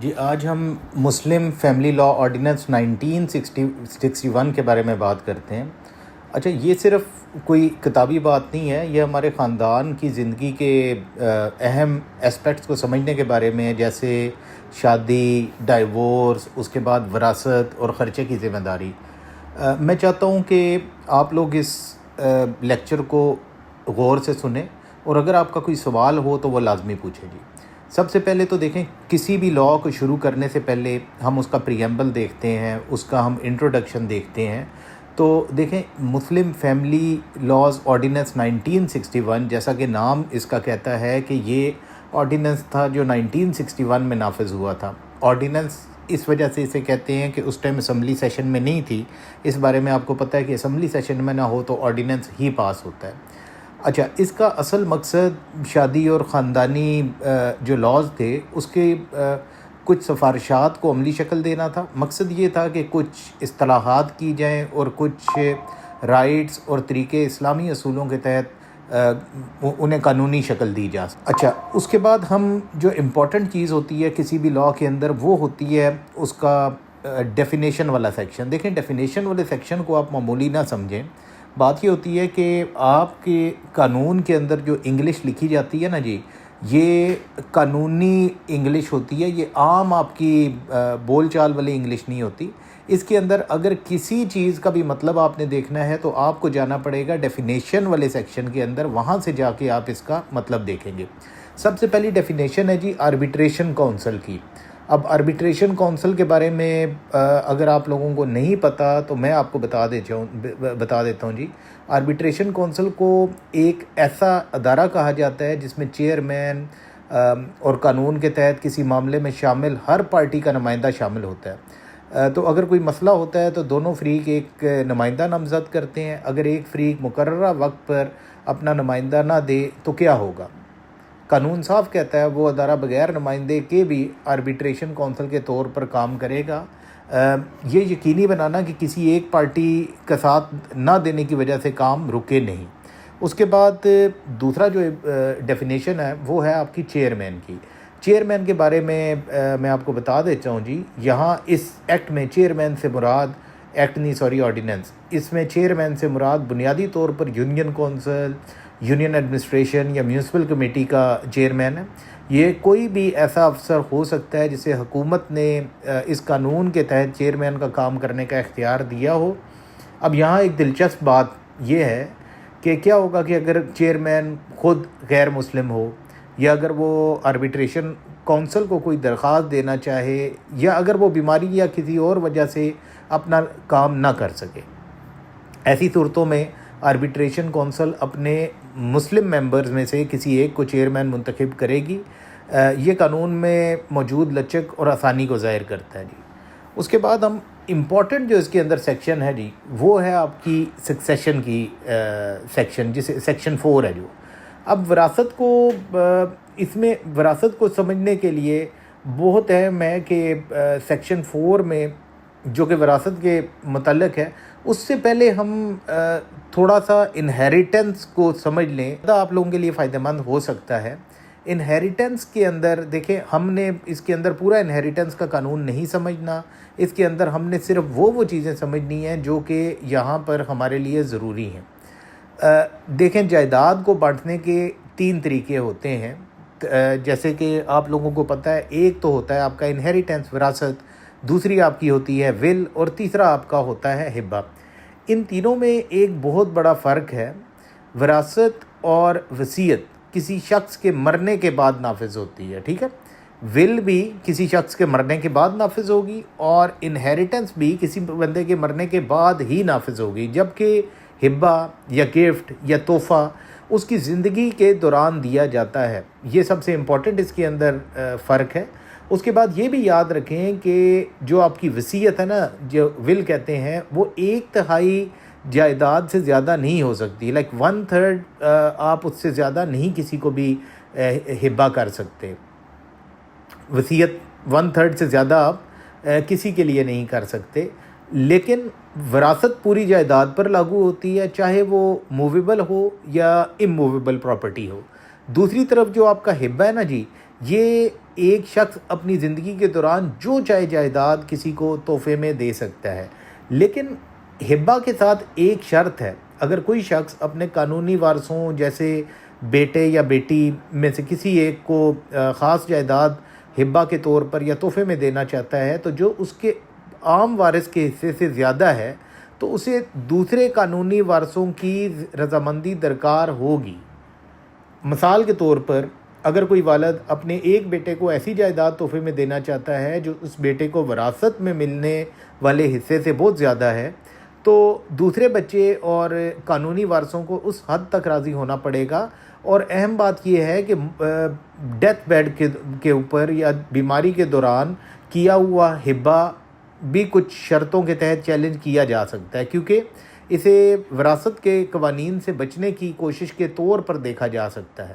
جی آج ہم Muslim family لا ordinance 1961 کے بارے میں بات کرتے ہیں۔ اچھا، یہ صرف کوئی کتابی بات نہیں ہے، یہ ہمارے خاندان کی زندگی کے اہم اسپیکٹس کو سمجھنے کے بارے میں، جیسے شادی، ڈائیورس، اس کے بعد وراثت اور خرچے کی ذمہ داری۔ میں چاہتا ہوں کہ آپ لوگ اس لیکچر کو غور سے سنیں، اور اگر آپ کا کوئی سوال ہو تو وہ لازمی پوچھیں جی۔ سب سے پہلے تو دیکھیں، کسی بھی لاء کو شروع کرنے سے پہلے ہم اس کا پریمبل دیکھتے ہیں، اس کا ہم انٹروڈکشن دیکھتے ہیں۔ تو دیکھیں، مسلم فیملی لاز آرڈیننس 1961، جیسا کہ نام اس کا کہتا ہے کہ یہ آرڈیننس تھا جو 1961 میں نافذ ہوا تھا۔ آرڈیننس اس وجہ سے اسے کہتے ہیں کہ اس ٹائم اسمبلی سیشن میں نہیں تھی۔ اس بارے میں آپ کو پتہ ہے کہ اسمبلی سیشن میں نہ ہو تو آرڈیننس ہی پاس ہوتا ہے۔ اچھا، اس کا اصل مقصد شادی اور خاندانی جو لاز تھے اس کے کچھ سفارشات کو عملی شکل دینا تھا۔ مقصد یہ تھا کہ کچھ اصطلاحات کی جائیں اور کچھ رائٹس اور طریقے اسلامی اصولوں کے تحت انہیں قانونی شکل دی جا سکے۔ اچھا، اس کے بعد ہم جو امپورٹنٹ چیز ہوتی ہے کسی بھی لاء کے اندر، وہ ہوتی ہے اس کا ڈیفینیشن والا سیکشن۔ دیکھیں، ڈیفینیشن والے سیکشن کو آپ معمولی نہ سمجھیں۔ بات یہ ہوتی ہے کہ آپ کے قانون کے اندر جو انگلش لکھی جاتی ہے نا جی، یہ قانونی انگلش ہوتی ہے، یہ عام آپ کی بول چال والی انگلش نہیں ہوتی۔ اس کے اندر اگر کسی چیز کا بھی مطلب آپ نے دیکھنا ہے تو آپ کو جانا پڑے گا ڈیفینیشن والے سیکشن کے اندر، وہاں سے جا کے آپ اس کا مطلب دیکھیں گے۔ سب سے پہلی ڈیفینیشن ہے جی آربیٹریشن کونسل کی۔ اب آربیٹریشن کونسل کے بارے میں اگر آپ لوگوں کو نہیں پتہ تو میں آپ کو بتا دیتا ہوں جی۔ آربیٹریشن کونسل کو ایک ایسا ادارہ کہا جاتا ہے جس میں چیئرمین اور قانون کے تحت کسی معاملے میں شامل ہر پارٹی کا نمائندہ شامل ہوتا ہے۔ تو اگر کوئی مسئلہ ہوتا ہے تو دونوں فریق ایک نمائندہ نامزد کرتے ہیں۔ اگر ایک فریق مقررہ وقت پر اپنا نمائندہ نہ دے تو کیا ہوگا؟ قانون صاف کہتا ہے وہ ادارہ بغیر نمائندے کے بھی آربیٹریشن کونسل کے طور پر کام کرے گا۔ یہ یقینی بنانا کہ کسی ایک پارٹی کا ساتھ نہ دینے کی وجہ سے کام رکے نہیں۔ اس کے بعد دوسرا جو ڈیفینیشن ہے وہ ہے آپ کی چیئرمین کی۔ چیئرمین کے بارے میں میں آپ کو بتا دیتا ہوں جی۔ یہاں اس ایکٹ میں چیئرمین سے مراد آرڈیننس، اس میں چیئرمین سے مراد بنیادی طور پر یونین کونسل، یونین ایڈمنسٹریشن یا میونسپل کمیٹی کا چیئرمین ہے۔ یہ کوئی بھی ایسا افسر ہو سکتا ہے جسے حکومت نے اس قانون کے تحت چیئرمین کا کام کرنے کا اختیار دیا ہو۔ اب یہاں ایک دلچسپ بات یہ ہے کہ کیا ہوگا کہ اگر چیئرمین خود غیر مسلم ہو، یا اگر وہ آربیٹریشن کونسل کو کوئی درخواست دینا چاہے، یا اگر وہ بیماری یا کسی اور وجہ سے اپنا کام نہ کر سکے، ایسی صورتوں میں آربیٹریشن کونسل اپنے مسلم ممبرز میں سے کسی ایک کو چیئرمین منتخب کرے گی۔ یہ قانون میں موجود لچک اور آسانی کو ظاہر کرتا ہے جی۔ اس کے بعد ہم امپورٹنٹ جو اس کے اندر سیکشن ہے جی، وہ ہے آپ کی سکسیشن کی سیکشن، جسے سیکشن 4 ہے جو۔ اب وراثت کو اس میں وراثت کو سمجھنے کے لیے بہت اہم ہے کہ سیکشن 4 میں جو کہ وراثت کے متعلق ہے، اس سے پہلے ہم تھوڑا سا انہیریٹنس کو سمجھ لیں، آپ لوگوں کے لیے فائدہ مند ہو سکتا ہے۔ انہیریٹنس کے اندر دیکھیں، ہم نے اس کے اندر پورا انہیریٹنس کا قانون نہیں سمجھنا، اس کے اندر ہم نے صرف وہ چیزیں سمجھنی ہیں جو کہ یہاں پر ہمارے لیے ضروری ہیں۔ دیکھیں، جائیداد کو بانٹنے کے 3 طریقے ہوتے ہیں، جیسے کہ آپ لوگوں کو پتہ ہے۔ ایک تو ہوتا ہے آپ کا انہیریٹنس، وراثت، دوسری آپ کی ہوتی ہے ول، اور تیسرا آپ کا ہوتا ہے ہبہ۔ ان تینوں میں ایک بہت بڑا فرق ہے۔ وراثت اور وصیت کسی شخص کے مرنے کے بعد نافذ ہوتی ہے، ٹھیک ہے؟ ول بھی کسی شخص کے مرنے کے بعد نافذ ہوگی، اور انہیریٹنس بھی کسی بندے کے مرنے کے بعد ہی نافذ ہوگی، جبکہ ہبہ یا گفٹ یا تحفہ اس کی زندگی کے دوران دیا جاتا ہے۔ یہ سب سے امپورٹنٹ اس کے اندر فرق ہے۔ اس کے بعد یہ بھی یاد رکھیں کہ جو آپ کی وصیت ہے نا، جو ول کہتے ہیں، وہ 1/3 جائیداد سے زیادہ نہیں ہو سکتی، 1/3 آپ اس سے زیادہ نہیں کسی کو بھی ہبہ کر سکتے۔ وصیت 1/3 سے زیادہ آپ کسی کے لیے نہیں کر سکتے، لیکن وراثت پوری جائیداد پر لاگو ہوتی ہے، چاہے وہ موویبل ہو یا اموویبل پراپرٹی ہو۔ دوسری طرف جو آپ کا ہبہ ہے نا جی، یہ ایک شخص اپنی زندگی کے دوران جو چاہے جائیداد کسی کو تحفے میں دے سکتا ہے، لیکن ہبہ کے ساتھ ایک شرط ہے۔ اگر کوئی شخص اپنے قانونی وارثوں جیسے بیٹے یا بیٹی میں سے کسی ایک کو خاص جائیداد ہبہ کے طور پر یا تحفے میں دینا چاہتا ہے، تو جو اس کے عام وارث کے حصے سے زیادہ ہے تو اسے دوسرے قانونی وارثوں کی رضامندی درکار ہوگی۔ مثال کے طور پر اگر کوئی والد اپنے ایک بیٹے کو ایسی جائیداد تحفے میں دینا چاہتا ہے جو اس بیٹے کو وراثت میں ملنے والے حصے سے بہت زیادہ ہے، تو دوسرے بچے اور قانونی وارثوں کو اس حد تک راضی ہونا پڑے گا۔ اور اہم بات یہ ہے کہ ڈیتھ بیڈ کے اوپر یا بیماری کے دوران کیا ہوا ہبہ بھی کچھ شرطوں کے تحت چیلنج کیا جا سکتا ہے، کیونکہ اسے وراثت کے قوانین سے بچنے کی کوشش کے طور پر دیکھا جا سکتا ہے۔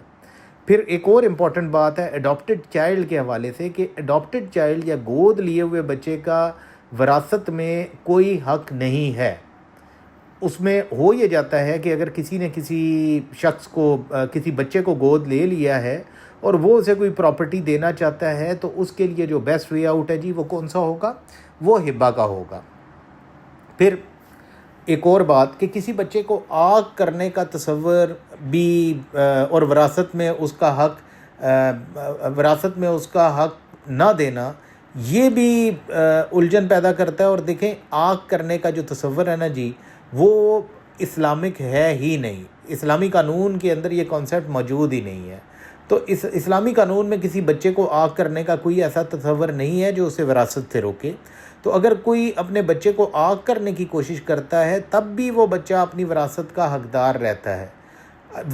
پھر ایک اور امپورٹنٹ بات ہے اڈاپٹڈ چائلڈ کے حوالے سے، کہ اڈاپٹڈ چائلڈ یا گود لیے ہوئے بچے کا وراثت میں کوئی حق نہیں ہے۔ اس میں ہو یہ جاتا ہے کہ اگر کسی نے کسی شخص کو کسی بچے کو گود لے لیا ہے اور وہ اسے کوئی پراپرٹی دینا چاہتا ہے، تو اس کے لیے جو بیسٹ وے آؤٹ ہے جی وہ کون سا ہوگا؟ وہ ہبہ کا ہوگا۔ پھر ایک اور بات کہ کسی بچے کو آگ کرنے کا تصور بھی اور وراثت میں اس کا حق نہ دینا، یہ بھی الجھن پیدا کرتا ہے۔ اور دیکھیں آگ کرنے کا جو تصور ہے نا جی، وہ اسلامک ہے ہی نہیں۔ اسلامی قانون کے اندر یہ کانسیپٹ موجود ہی نہیں ہے۔ تو اس اسلامی قانون میں کسی بچے کو آگ کرنے کا کوئی ایسا تصور نہیں ہے جو اسے وراثت سے روکے۔ تو اگر کوئی اپنے بچے کو آگ کرنے کی کوشش کرتا ہے تب بھی وہ بچہ اپنی وراثت کا حقدار رہتا ہے۔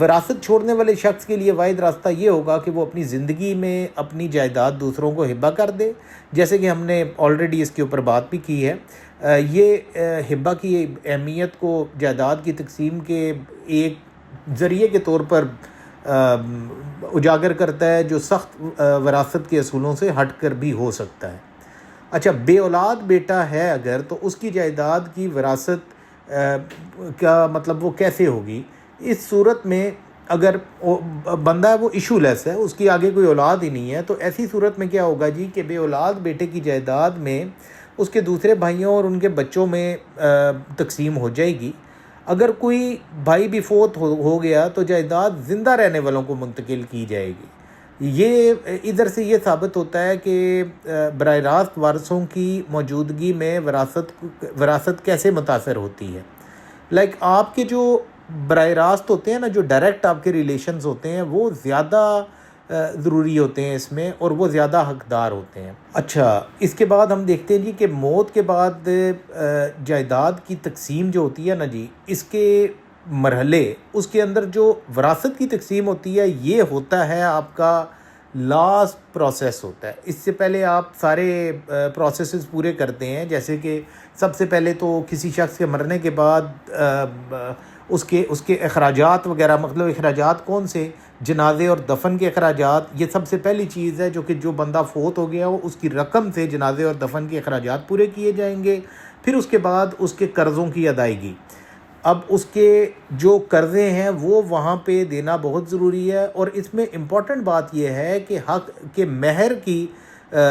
وراثت چھوڑنے والے شخص کے لیے واحد راستہ یہ ہوگا کہ وہ اپنی زندگی میں اپنی جائیداد دوسروں کو ہبہ کر دے، جیسے کہ ہم نے آلریڈی اس کے اوپر بات بھی کی ہے۔ یہ ہبہ کی اہمیت کو جائیداد کی تقسیم کے ایک ذریعے کے طور پر اجاگر کرتا ہے جو سخت وراثت کے اصولوں سے ہٹ کر بھی ہو سکتا ہے۔ اچھا، بے اولاد بیٹا ہے اگر، تو اس کی جائیداد کی وراثت کا مطلب وہ کیسے ہوگی؟ اس صورت میں اگر بندہ ہے وہ ایشو لیس ہے، اس کی آگے کوئی اولاد ہی نہیں ہے، تو ایسی صورت میں کیا ہوگا جی کہ بے اولاد بیٹے کی جائیداد میں اس کے دوسرے بھائیوں اور ان کے بچوں میں تقسیم ہو جائے گی۔ اگر کوئی بھائی بھی فوت ہو گیا تو جائیداد زندہ رہنے والوں کو منتقل کی جائے گی۔ یہ ادھر سے یہ ثابت ہوتا ہے کہ براہ راست وارثوں کی موجودگی میں وراثت کیسے متاثر ہوتی ہے۔ آپ کے جو براہ راست ہوتے ہیں نا، جو ڈائریکٹ آپ کے ریلیشنز ہوتے ہیں، وہ زیادہ ضروری ہوتے ہیں اس میں، اور وہ زیادہ حقدار ہوتے ہیں۔ اچھا، اس کے بعد ہم دیکھتے ہیں جی کہ موت کے بعد جائیداد کی تقسیم جو ہوتی ہے نا جی، اس کے مرحلے، اس کے اندر جو وراثت کی تقسیم ہوتی ہے، یہ ہوتا ہے آپ کا لاسٹ پروسیس ہوتا ہے۔ اس سے پہلے آپ سارے پروسیسز پورے کرتے ہیں، جیسے کہ سب سے پہلے تو کسی شخص کے مرنے کے بعد اس کے اخراجات وغیرہ، مطلب اخراجات کون سے؟ جنازے اور دفن کے اخراجات، یہ سب سے پہلی چیز ہے جو بندہ فوت ہو گیا ہو اس کی رقم سے جنازے اور دفن کے اخراجات پورے کیے جائیں گے۔ پھر اس کے بعد اس کے قرضوں کی ادائیگی۔ اب اس کے جو قرضے ہیں وہ وہاں پہ دینا بہت ضروری ہے، اور اس میں امپورٹنٹ بات یہ ہے کہ حق کے مہر کی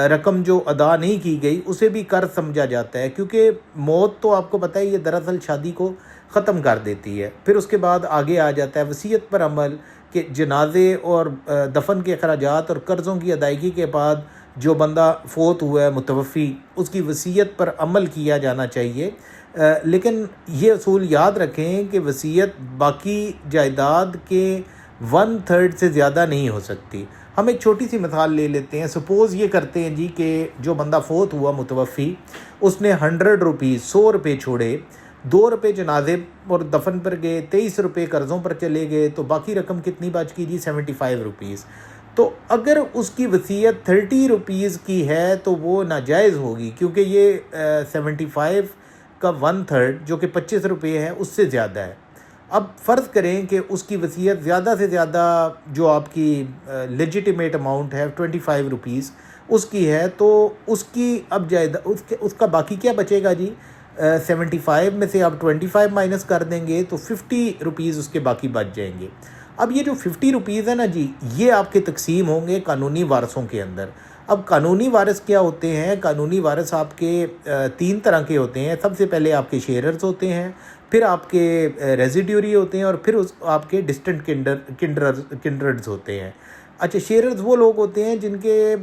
رقم جو ادا نہیں کی گئی اسے بھی قرض سمجھا جاتا ہے، کیونکہ موت تو آپ کو پتہ ہے یہ دراصل شادی کو ختم کر دیتی ہے۔ پھر اس کے بعد آگے آ جاتا ہے وصیت پر عمل، کہ جنازے اور دفن کے اخراجات اور قرضوں کی ادائیگی کے بعد جو بندہ فوت ہوا ہے متوفی، اس کی وصیت پر عمل کیا جانا چاہیے۔ لیکن یہ اصول یاد رکھیں کہ وصیت باقی جائیداد کے 1/3 سے زیادہ نہیں ہو سکتی۔ ہم ایک چھوٹی سی مثال لے لیتے ہیں۔ سپوز یہ کرتے ہیں جی کہ جو بندہ فوت ہوا متوفی، اس نے 100 روپیز 100 روپے چھوڑے، 2 روپے جنازے اور دفن پر گئے، 23 روپے قرضوں پر چلے گئے، تو باقی رقم کتنی بچ گئی جی؟ 75 روپیز۔ تو اگر اس کی وصیت 30 روپیز کی ہے تو وہ ناجائز ہوگی، کیونکہ یہ 75 کا 1/3 جو کہ 25 روپے ہے اس سے زیادہ ہے۔ اب فرض کریں کہ اس کی وصیت زیادہ سے زیادہ جو آپ کی لیجیٹیمیٹ اماؤنٹ ہے 25 روپیز اس کی ہے، تو اس کی اب اس کا باقی کیا بچے گا جی؟ 75 میں سے آپ 25 مائنس کر دیں گے تو 50 روپیز اس کے باقی بچ جائیں گے۔ اب یہ جو 50 روپیز ہے نا جی، یہ آپ کے تقسیم ہوں گے قانونی وارثوں کے اندر۔ اب قانونی وارث کیا ہوتے ہیں؟ قانونی وارث آپ کے 3 طرح کے ہوتے ہیں۔ سب سے پہلے آپ کے شیئررز ہوتے ہیں، پھر آپ کے ریزیڈیوری ہوتے ہیں، اور پھر آپ کے ڈسٹنٹ کنڈرڈز ہوتے ہیں۔ اچھا، شیئررز وہ لوگ ہوتے ہیں جن کے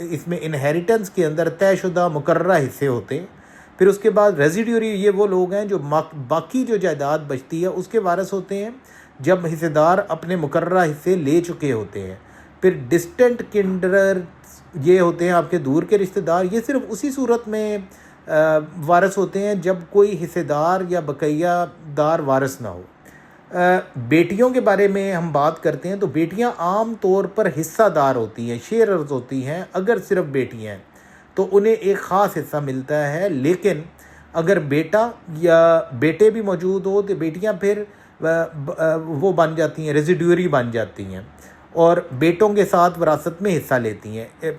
اس میں انہیریٹنس کے اندر طے شدہ مقررہ حصے ہوتے ہیں۔ پھر اس کے بعد ریزیڈیوری، یہ وہ لوگ ہیں جو باقی جو جائیداد بچتی ہے اس کے وارث ہوتے ہیں جب حصے دار اپنے مقررہ حصے لے چکے ہوتے ہیں۔ پھر ڈسٹنٹ کنڈرڈز، یہ ہوتے ہیں آپ کے دور کے رشتہ دار۔ یہ صرف اسی صورت میں وارث ہوتے ہیں جب کوئی حصے دار یا بقیہ دار وارث نہ ہو۔ بیٹیوں کے بارے میں ہم بات کرتے ہیں تو بیٹیاں عام طور پر حصہ دار ہوتی ہیں، شیئررز ہوتی ہیں۔ اگر صرف بیٹیاں ہیں تو انہیں ایک خاص حصہ ملتا ہے، لیکن اگر بیٹا یا بیٹے بھی موجود ہو تو بیٹیاں پھر وہ بن جاتی ہیں، ریزیڈیوری بن جاتی ہیں، اور بیٹوں کے ساتھ وراثت میں حصہ لیتی ہیں،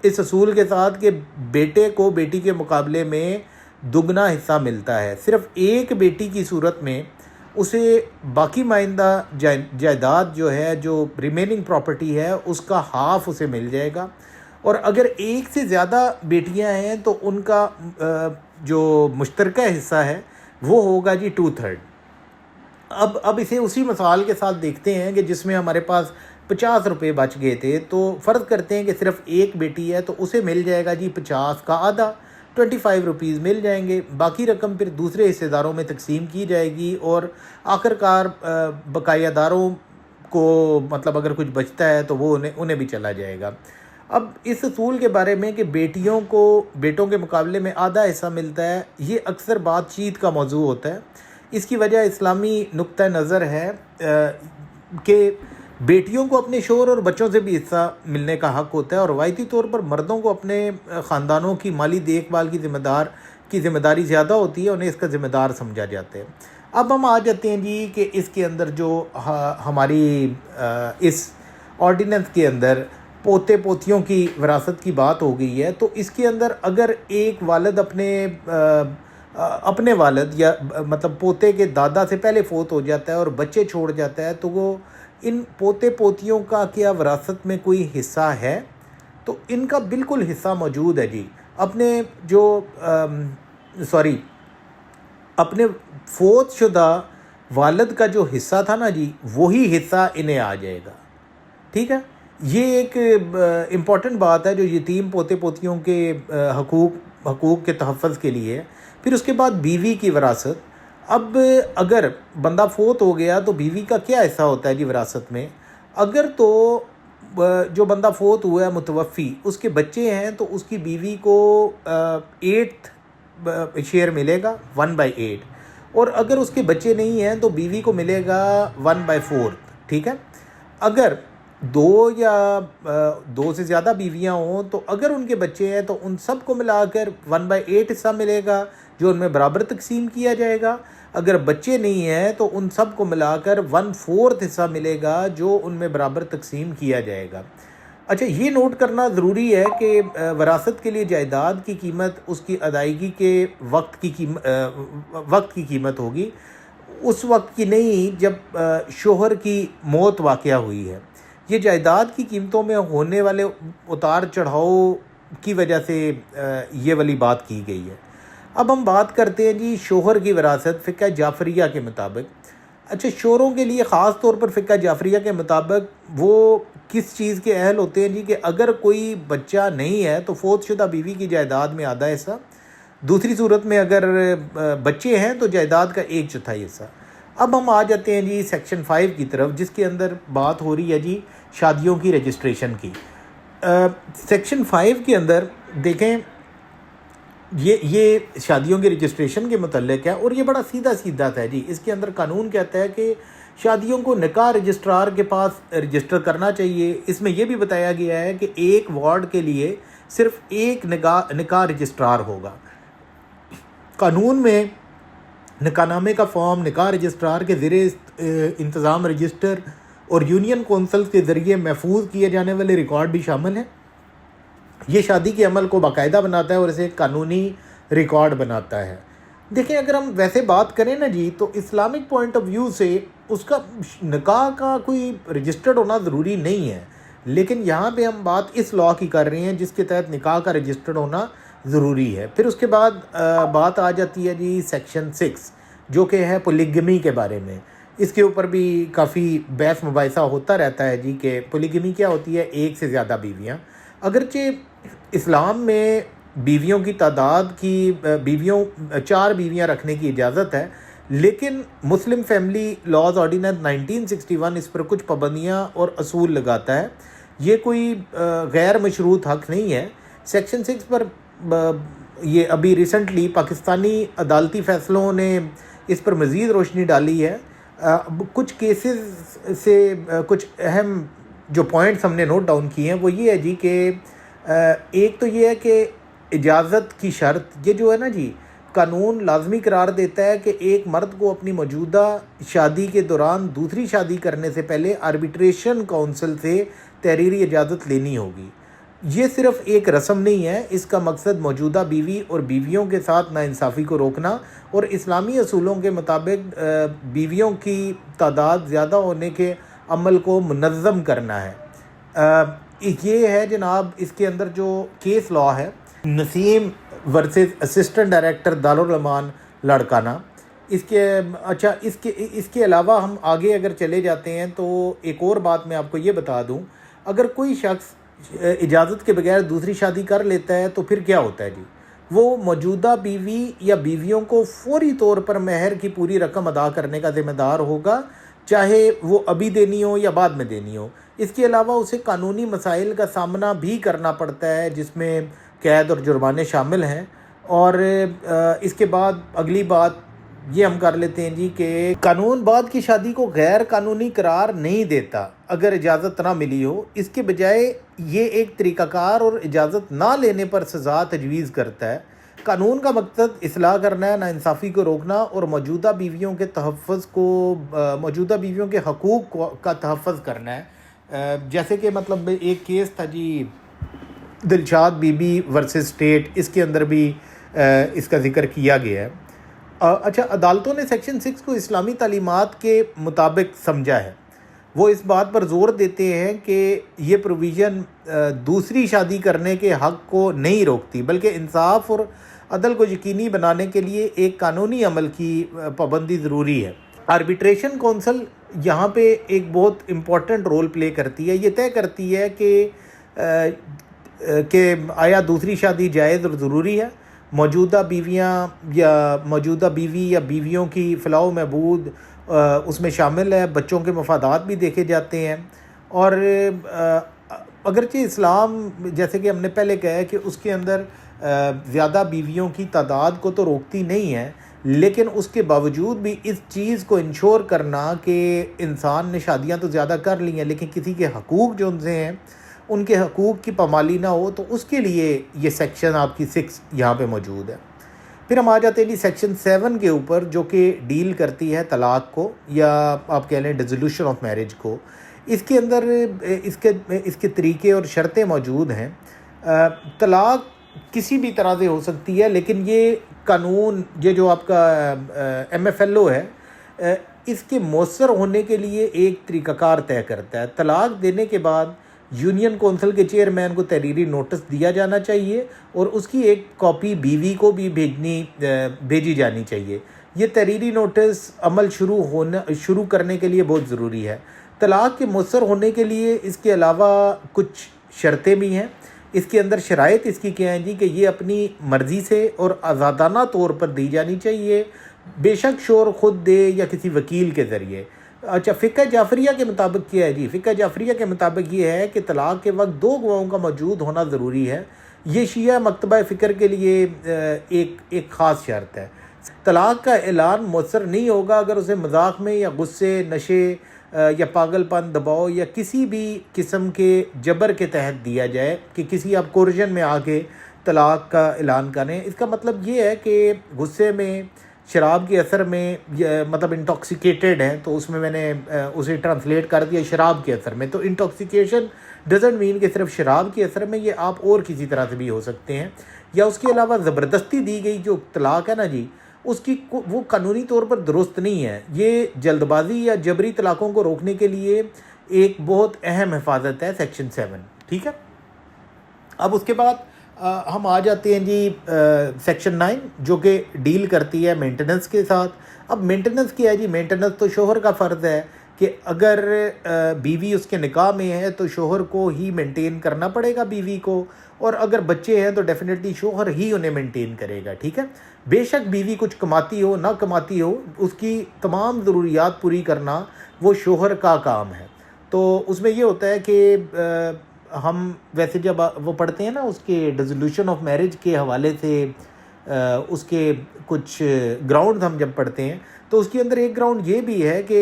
اس اصول کے ساتھ کہ بیٹے کو بیٹی کے مقابلے میں دگنا حصہ ملتا ہے۔ صرف ایک بیٹی کی صورت میں اسے باقی مائندہ جائیداد جو ہے، جو ریمیننگ پراپرٹی ہے، اس کا ہاف اسے مل جائے گا، اور اگر ایک سے زیادہ بیٹیاں ہیں تو ان کا جو مشترکہ حصہ ہے وہ ہوگا جی 2/3۔ اب اسے اسی مثال کے ساتھ دیکھتے ہیں کہ جس میں ہمارے پاس 50 روپے بچ گئے تھے، تو فرض کرتے ہیں کہ صرف ایک بیٹی ہے تو اسے مل جائے گا جی 50 کا آدھا، 25 روپیز مل جائیں گے۔ باقی رقم پھر دوسرے حصے داروں میں تقسیم کی جائے گی، اور آخرکار بقایا داروں کو مطلب اگر کچھ بچتا ہے تو وہ انہیں بھی چلا جائے گا۔ اب اس اصول کے بارے میں کہ بیٹیوں کو بیٹوں کے مقابلے میں آدھا حصہ ملتا ہے، یہ اکثر بات چیت کا موضوع ہوتا ہے۔ اس کی وجہ اسلامی نقطہ نظر ہے کہ بیٹیوں کو اپنے شوہر اور بچوں سے بھی حصہ ملنے کا حق ہوتا ہے، اور روایتی طور پر مردوں کو اپنے خاندانوں کی مالی دیکھ بھال کی ذمہ داری زیادہ ہوتی ہے، انہیں اس کا ذمہ دار سمجھا جاتا ہے۔ اب ہم آ جاتے ہیں جی کہ اس کے اندر جو ہماری اس آرڈیننس کے اندر پوتے پوتیوں کی وراثت کی بات ہو گئی ہے، تو اس کے اندر اگر ایک والد اپنے والد یا مطلب پوتے کے دادا سے پہلے فوت ہو جاتا ہے اور بچے چھوڑ جاتا ہے، تو وہ ان پوتے پوتیوں کا کیا وراثت میں کوئی حصہ ہے؟ تو ان کا بالکل حصہ موجود ہے جی۔ اپنے فوت شدہ والد کا جو حصہ تھا نا جی، وہی حصہ انہیں آ جائے گا، ٹھیک ہے۔ یہ ایک امپورٹنٹ بات ہے جو یتیم پوتے پوتیوں کے حقوق کے تحفظ کے لیے ہے۔ پھر اس کے بعد بیوی کی وراثت۔ اب اگر بندہ فوت ہو گیا تو بیوی کا کیا حصہ ہوتا ہے جی وراثت میں؟ اگر تو جو بندہ فوت ہوا ہے متوفی، اس کے بچے ہیں تو اس کی بیوی کو 8 شیئر ملے گا، 1/8، اور اگر اس کے بچے نہیں ہیں تو بیوی کو ملے گا 1/4، ٹھیک ہے۔ اگر 2 سے زیادہ بیویاں ہوں تو اگر ان کے بچے ہیں تو ان سب کو ملا کر 1/8 حصہ ملے گا جو ان میں برابر تقسیم کیا جائے گا۔ اگر بچے نہیں ہیں تو ان سب کو ملا کر 1/4 حصہ ملے گا جو ان میں برابر تقسیم کیا جائے گا۔ اچھا، یہ نوٹ کرنا ضروری ہے کہ وراثت کے لیے جائیداد کی قیمت اس کی ادائیگی کے وقت کی قیمت ہوگی، اس وقت کی نہیں جب شوہر کی موت واقعہ ہوئی ہے۔ یہ جائیداد کی قیمتوں میں ہونے والے اتار چڑھاؤ کی وجہ سے یہ والی بات کی گئی ہے۔ اب ہم بات کرتے ہیں جی شوہر کی وراثت فقہ جعفریہ کے مطابق۔ اچھا، شوہروں کے لیے خاص طور پر فقہ جعفریہ کے مطابق وہ کس چیز کے اہل ہوتے ہیں جی کہ اگر کوئی بچہ نہیں ہے تو فوت شدہ بیوی کی جائیداد میں آدھا حصہ، دوسری صورت میں اگر بچے ہیں تو جائیداد کا 1/4 حصہ۔ اب ہم آ جاتے ہیں جی سیکشن 5 کی طرف، جس کے اندر بات ہو رہی ہے جی شادیوں کی رجسٹریشن کی۔ سیکشن 5 کے اندر دیکھیں، یہ شادیوں کے رجسٹریشن کے متعلق ہے، اور یہ بڑا سیدھا تھا جی۔ اس کے اندر قانون کہتا ہے کہ شادیوں کو نکاح رجسٹرار کے پاس رجسٹر کرنا چاہیے۔ اس میں یہ بھی بتایا گیا ہے کہ ایک وارڈ کے لیے صرف ایک نکاح رجسٹرار ہوگا۔ قانون میں نکاح نامے کا فارم نکاح رجسٹرار کے زیر انتظام رجسٹر اور یونین کونسل کے ذریعے محفوظ کیے جانے والے ریکارڈ بھی شامل ہیں۔ یہ شادی کے عمل کو باقاعدہ بناتا ہے اور اسے قانونی ریکارڈ بناتا ہے۔ دیکھیں اگر ہم ویسے بات کریں نا جی، تو اسلامک پوائنٹ آف ویو سے اس کا نکاح کا کوئی رجسٹرڈ ہونا ضروری نہیں ہے، لیکن یہاں پہ ہم بات اس لاء کی کر رہے ہیں جس کے تحت نکاح کا رجسٹرڈ ہونا ضروری ہے۔ پھر اس کے بعد بات آ جاتی ہے جی سیکشن 6 جو کہ ہے پولیگمی کے بارے میں۔ اس کے اوپر بھی کافی بحث مباحثہ ہوتا رہتا ہے جی کہ پولیگمی کیا ہوتی ہے، ایک سے زیادہ بیویاں۔ اگرچہ اسلام میں بیویوں کی تعداد کی 4 بیویاں رکھنے کی اجازت ہے، لیکن مسلم فیملی لاز آرڈیننس 1961 اس پر کچھ پابندیاں اور اصول لگاتا ہے۔ یہ کوئی غیر مشروط حق نہیں ہے۔ سیکشن 6 پر یہ ابھی ریسنٹلی پاکستانی عدالتی فیصلوں نے اس پر مزید روشنی ڈالی ہے۔ کچھ کیسز سے کچھ اہم جو پوائنٹس ہم نے نوٹ ڈاؤن کیے ہیں وہ یہ ہے جی کہ ایک تو یہ ہے کہ اجازت کی شرط، یہ جو ہے نا جی، قانون لازمی قرار دیتا ہے کہ ایک مرد کو اپنی موجودہ شادی کے دوران دوسری شادی کرنے سے پہلے آربیٹریشن کونسل سے تحریری اجازت لینی ہوگی۔ یہ صرف ایک رسم نہیں ہے، اس کا مقصد موجودہ بیوی اور بیویوں کے ساتھ ناانصافی کو روکنا اور اسلامی اصولوں کے مطابق بیویوں کی تعداد زیادہ ہونے کے عمل کو منظم کرنا ہے۔ یہ ہے جناب اس کے اندر جو کیس لاء ہے، نسیم ورسز اسسٹنٹ ڈائریکٹر دارالعمان لاڑکانہ۔ اس کے علاوہ ہم آگے اگر چلے جاتے ہیں تو ایک اور بات میں آپ کو یہ بتا دوں، اگر کوئی شخص اجازت کے بغیر دوسری شادی کر لیتا ہے تو پھر کیا ہوتا ہے جی، وہ موجودہ بیوی یا بیویوں کو فوری طور پر مہر کی پوری رقم ادا کرنے کا ذمہ دار ہوگا، چاہے وہ ابھی دینی ہو یا بعد میں دینی ہو۔ اس کے علاوہ اسے قانونی مسائل کا سامنا بھی کرنا پڑتا ہے جس میں قید اور جرمانے شامل ہیں۔ اور اس کے بعد اگلی بات یہ ہم کر لیتے ہیں جی کہ قانون بعد کی شادی کو غیر قانونی قرار نہیں دیتا اگر اجازت نہ ملی ہو، اس کے بجائے یہ ایک طریقہ کار اور اجازت نہ لینے پر سزا تجویز کرتا ہے۔ قانون کا مقصد اصلاح کرنا ہے، ناانصافی کو روکنا اور موجودہ بیویوں کے حقوق کا تحفظ کرنا ہے۔ جیسے کہ مطلب ایک کیس تھا جی Dilshad Bibi versus state, اس کے اندر بھی اس کا ذکر کیا گیا ہے۔ اچھا، عدالتوں نے سیکشن 6 کو اسلامی تعلیمات کے مطابق سمجھا ہے۔ وہ اس بات پر زور دیتے ہیں کہ یہ پروویژن دوسری شادی کرنے کے حق کو نہیں روکتی، بلکہ انصاف اور عدل کو یقینی بنانے کے لیے ایک قانونی عمل کی پابندی ضروری ہے۔ آربیٹریشن کونسل یہاں پہ ایک بہت امپورٹنٹ رول پلے کرتی ہے۔ یہ طے کرتی ہے کہ آیا دوسری شادی جائز اور ضروری ہے، موجودہ بیوی یا بیویوں کی فلاح و بہبود اس میں شامل ہے، بچوں کے مفادات بھی دیکھے جاتے ہیں۔ اور اگرچہ اسلام جیسے کہ ہم نے پہلے کہا ہے کہ اس کے اندر زیادہ بیویوں کی تعداد کو تو روکتی نہیں ہے، لیکن اس کے باوجود بھی اس چیز کو انشور کرنا کہ انسان نے شادیاں تو زیادہ کر لی ہیں لیکن کسی کے حقوق جو ان سے ہیں ان کے حقوق کی پامالی نہ ہو، تو اس کے لیے یہ سیکشن آپ کی 6 یہاں پہ موجود ہے۔ پھر ہم آ جاتے ہیں جی سیکشن 7 کے اوپر، جو کہ ڈیل کرتی ہے طلاق کو، یا آپ کہہ لیں ڈیزولوشن آف میرج کو۔ اس کے اندر اس کے طریقے اور شرطیں موجود ہیں۔ طلاق کسی بھی طرح سے ہو سکتی ہے، لیکن یہ قانون، یہ جو آپ کا MFLO ہے، اس کے مؤثر ہونے کے لیے ایک طریقہ کار طے کرتا ہے۔ طلاق دینے کے بعد یونین کونسل کے چیئرمین کو تحریری نوٹس دیا جانا چاہیے اور اس کی ایک کاپی بیوی کو بھی بھیجی جانی چاہیے۔ یہ تحریری نوٹس عمل شروع کرنے کے لیے بہت ضروری ہے۔ طلاق کے مؤثر ہونے کے لیے اس کے علاوہ کچھ شرطیں بھی ہیں۔ اس کے اندر شرائط اس کی کیا ہیں جی کہ یہ اپنی مرضی سے اور آزادانہ طور پر دی جانی چاہیے، بے شک شوہر خود دے یا کسی وکیل کے ذریعے۔ اچھا، فقہ جعفریہ کے مطابق کیا ہے جی؟ فقہ جعفریہ کے مطابق یہ ہے کہ طلاق کے وقت 2 گواہوں کا موجود ہونا ضروری ہے۔ یہ شیعہ مکتبہ فکر کے لیے ایک خاص شرط ہے۔ طلاق کا اعلان مؤثر نہیں ہوگا اگر اسے مذاق میں یا غصے، نشے یا پاگل پن، دباؤ یا کسی بھی قسم کے جبر کے تحت دیا جائے، کہ کسی آپ کورژن میں آ کے طلاق کا اعلان کریں۔ اس کا مطلب یہ ہے کہ غصے میں، شراب کے اثر میں، مطلب انٹاکسیکیٹڈ ہے، تو اس میں میں نے اسے ٹرانسلیٹ کر دیا شراب کے اثر میں۔ تو انٹاکسیکیشن ڈزنٹ مین کہ صرف شراب کے اثر میں، یہ آپ اور کسی طرح سے بھی ہو سکتے ہیں۔ یا اس کے علاوہ زبردستی دی گئی جو طلاق ہے نا جی، اس کی وہ قانونی طور پر درست نہیں ہے. یہ جلد بازی یا جبری طلاقوں کو روکنے کے لیے ایک بہت اہم حفاظت ہے سیکشن 7. ٹھیک ہے. اب اس کے بعد ہم آ جاتے ہیں جی سیکشن 9 جو کہ ڈیل کرتی ہے مینٹیننس کے ساتھ. اب مینٹیننس کیا ہے جی؟ مینٹیننس تو شوہر کا فرض ہے کہ اگر بیوی اس کے نکاح میں ہے تو شوہر کو ہی مینٹین کرنا پڑے گا بیوی کو, اور اگر بچے ہیں تو ڈیفینیٹلی شوہر ہی انہیں مینٹین کرے گا. ٹھیک ہے. بے شک بیوی کچھ کماتی ہو نہ کماتی ہو, اس کی تمام ضروریات پوری کرنا وہ شوہر کا کام ہے. تو اس میں یہ ہوتا ہے کہ ہم ویسے جب وہ پڑھتے ہیں نا اس کے ڈیزولوشن آف میرج کے حوالے سے اس کے کچھ گراؤنڈ ہم جب پڑھتے ہیں تو اس کے اندر ایک گراؤنڈ یہ بھی ہے کہ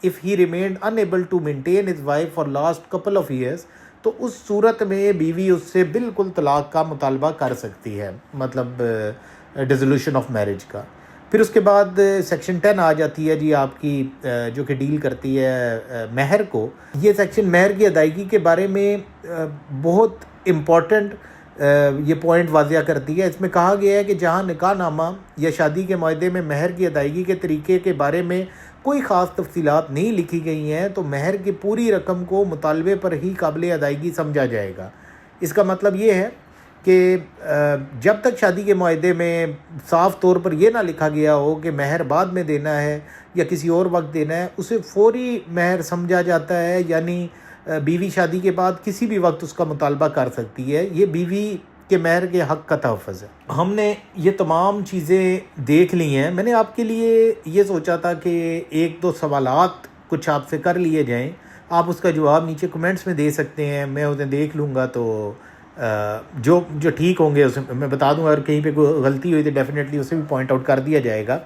if he remained unable to maintain his wife for last couple of years, تو اس صورت میں بیوی اس سے بالکل طلاق کا مطالبہ کر سکتی ہے, مطلب ڈیزولوشن آف میرج کا. پھر اس کے بعد سیکشن 10 آ جاتی ہے جی آپ کی, جو کہ ڈیل کرتی ہے مہر کو. یہ سیکشن مہر کی ادائیگی کے بارے میں بہت امپورٹنٹ یہ پوائنٹ واضح کرتی ہے. اس میں کہا گیا ہے کہ جہاں نکاح نامہ یا شادی کے معاہدے میں مہر کی ادائیگی کے طریقے کے بارے میں کوئی خاص تفصیلات نہیں لکھی گئی ہیں تو مہر کی پوری رقم کو مطالبے پر ہی قابل ادائیگی سمجھا جائے گا. اس کا مطلب یہ ہے کہ جب تک شادی کے معاہدے میں صاف طور پر یہ نہ لکھا گیا ہو کہ مہر بعد میں دینا ہے یا کسی اور وقت دینا ہے, اسے فوری مہر سمجھا جاتا ہے. یعنی بیوی شادی کے بعد کسی بھی وقت اس کا مطالبہ کر سکتی ہے. یہ بیوی کے مہر کے حق کا تحفظ ہے. ہم نے یہ تمام چیزیں دیکھ لی ہیں. میں نے آپ کے لیے یہ سوچا تھا کہ ایک دو سوالات کچھ آپ سے کر لیے جائیں. آپ اس کا جواب نیچے کمنٹس میں دے سکتے ہیں, میں اسے دیکھ لوں گا تو جو ٹھیک ہوں گے اسے میں بتا دوں گا. اگر کہیں پہ کوئی غلطی ہوئی تو ڈیفینیٹلی اسے بھی پوائنٹ آؤٹ کر دیا جائے گا.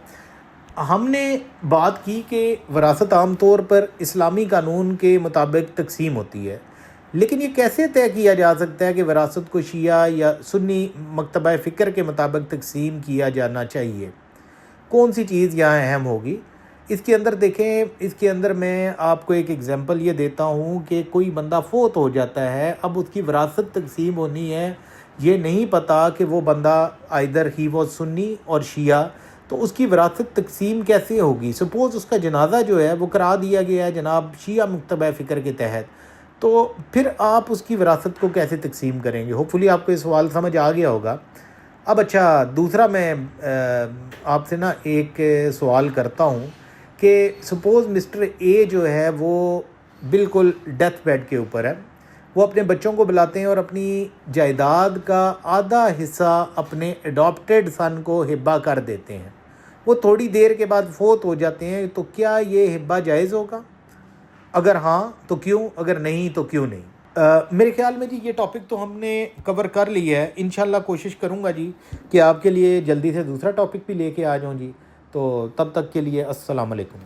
ہم نے بات کی کہ وراثت عام طور پر اسلامی قانون کے مطابق تقسیم ہوتی ہے, لیکن یہ کیسے طے کیا جا سکتا ہے کہ وراثت کو شیعہ یا سنی مکتبہ فکر کے مطابق تقسیم کیا جانا چاہیے؟ کون سی چیز یہاں اہم ہوگی؟ اس کے اندر دیکھیں, اس کے اندر میں آپ کو ایک ایگزامپل یہ دیتا ہوں کہ کوئی بندہ فوت ہو جاتا ہے, اب اس کی وراثت تقسیم ہونی ہے, یہ نہیں پتہ کہ وہ بندہ آئدر ہی واز سنی اور شیعہ, تو اس کی وراثت تقسیم کیسے ہوگی؟ سپوز اس کا جنازہ جو ہے وہ کرا دیا گیا ہے جناب شیعہ مکتبہ فکر کے تحت, تو پھر آپ اس کی وراثت کو کیسے تقسیم کریں گے؟ ہوپ فلی آپ کو یہ سوال سمجھ آ گیا ہوگا. اب اچھا, دوسرا میں آپ سے نا ایک سوال کرتا ہوں کہ سپوز مسٹر اے جو ہے وہ بالکل ڈیتھ بیڈ کے اوپر ہے, وہ اپنے بچوں کو بلاتے ہیں اور اپنی جائیداد کا آدھا حصہ اپنے اڈاپٹیڈ سن کو ہبہ کر دیتے ہیں. وہ تھوڑی دیر کے بعد فوت ہو جاتے ہیں, تو کیا یہ ہبہ جائز ہوگا؟ اگر ہاں تو کیوں, اگر نہیں تو کیوں نہیں؟ میرے خیال میں جی یہ ٹاپک تو ہم نے کور کر لیا ہے. انشاءاللہ کوشش کروں گا جی کہ آپ کے لیے جلدی سے دوسرا ٹاپک بھی لے کے آ جاؤں جی. تو تب تک کے لیے السلام علیکم.